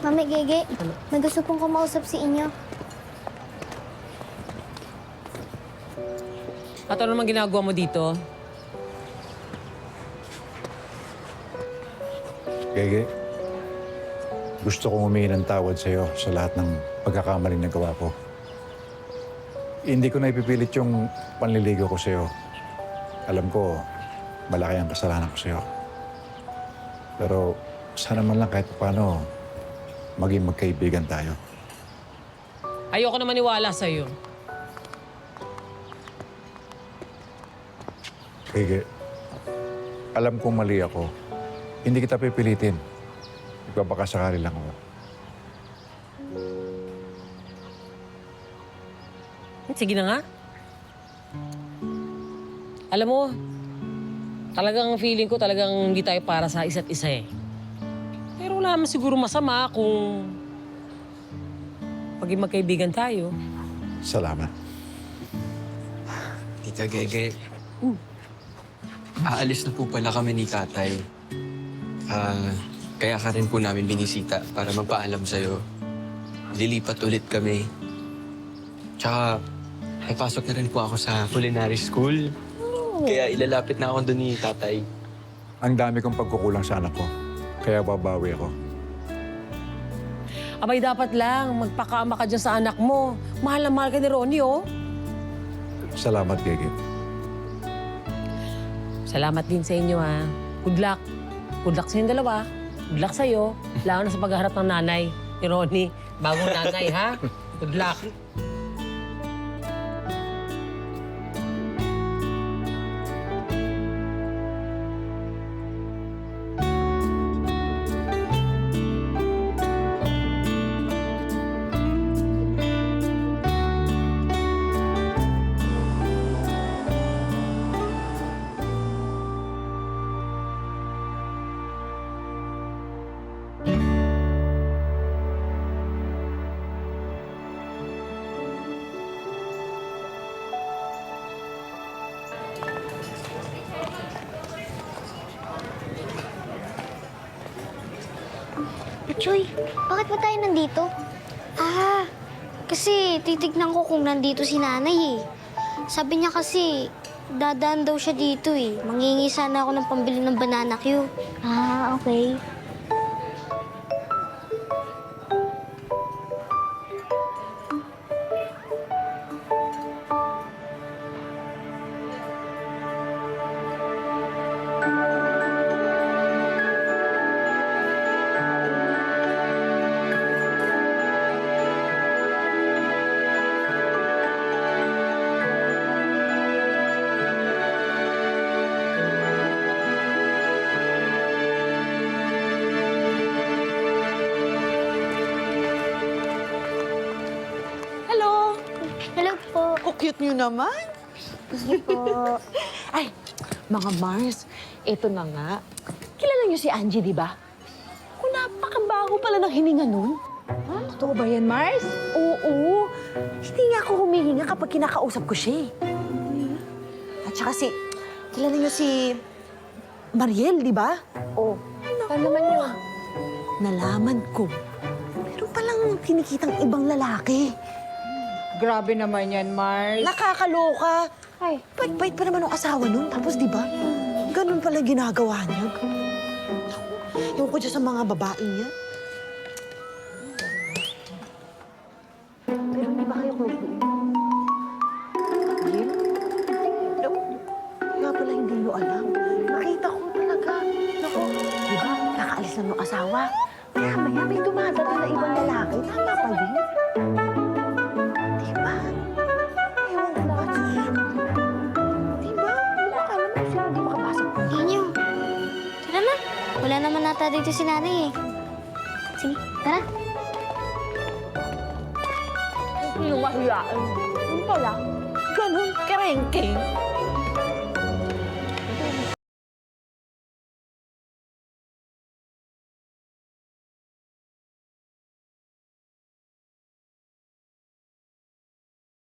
Mami Gege, may gusto pong kumausap si inyo. At ano naman ginagawa mo dito? Gege, gusto kong humingi ng tawad sa'yo sa lahat ng pagkakamaling nagawa ko. Hindi ko na ipipilit yung panliligaw ko sa'yo. Alam ko, malaki ang kasalanan ko sa'yo. Pero sana man lang kahit paano, maging magkaibigan tayo. Ayoko na maniwala sa'yo. Gege, alam kong mali ako. Hindi kita pipilitin. Igbabakasakali lang ako. Sige na nga. Alam mo, talagang feeling ko talagang hindi tayo para sa isa't isa eh. Pero wala naman siguro masama kung maging magkaibigan tayo. Salamat. Tita Gege, aalis na po pala kami ni Tatay. Kaya ka rin po namin binisita para magpaalam sa'yo. Lilipat ulit kami. Tsaka, pasok na rin po ako sa culinary school. Kaya ilalapit na ako doon ni Tatay. Ang dami kong pagkukulang sa anak ko. Kaya babawi ako. Abay, dapat lang magpakama ka dyan sa anak mo. Mahal na mahal ka ni Ronnie, oh. Salamat, Gege. Salamat din sa inyo, ha. Good luck. Good luck sa inyong dalawa. Good luck sa'yo. Lalo na sa paghaharap ng nanay ni Ronnie. Bagong nanay, ha? Good luck. Choy, bakit ba tayo nandito? Kasi titignan ko kung nandito si nanay eh. Sabi niya kasi, dadaan daw siya dito eh. Mangingi sana ako ng pambili ng banana Q. Okay. Hello! Hello po. Cute nyo naman. Sige po. Ay, mga Mars, eto na nga. Kilala niyo si Angie, di ba? Kung napakabago pala ng hininga nun. Totoo ba yan, Mars? Oo. Hindi nga ako humihinga kapag kinakausap ko siya eh. At saka kilala niyo si Mariel, di ba? Oo. Ano naman yun? Nalaman ko. Meron palang kinikitang ibang lalaki. Grabe naman yan, Mars. Nakakaloka. Ay. Bait pa naman ang asawa nun. Tapos, di ba? Ganun pala ginagawa niya. Ewan ko dyan sa mga babae niya. Pero hindi ba kayo close doon? Yun? No. Kaya pala hindi nyo alam. Nakita ko talaga. Naku, di ba? Kakaalis na ng asawa. Maya-maya may dumadala na ibang lalaki. Tama pa yun? Di ba? Ewan ko ba? Di ba? Akala mo sila hindi makapasok. Inyo. Tara na. Wala naman nata dito si nanay eh. Sige, tara. Yung mahiyaan. Yung pala, ganun kerengking.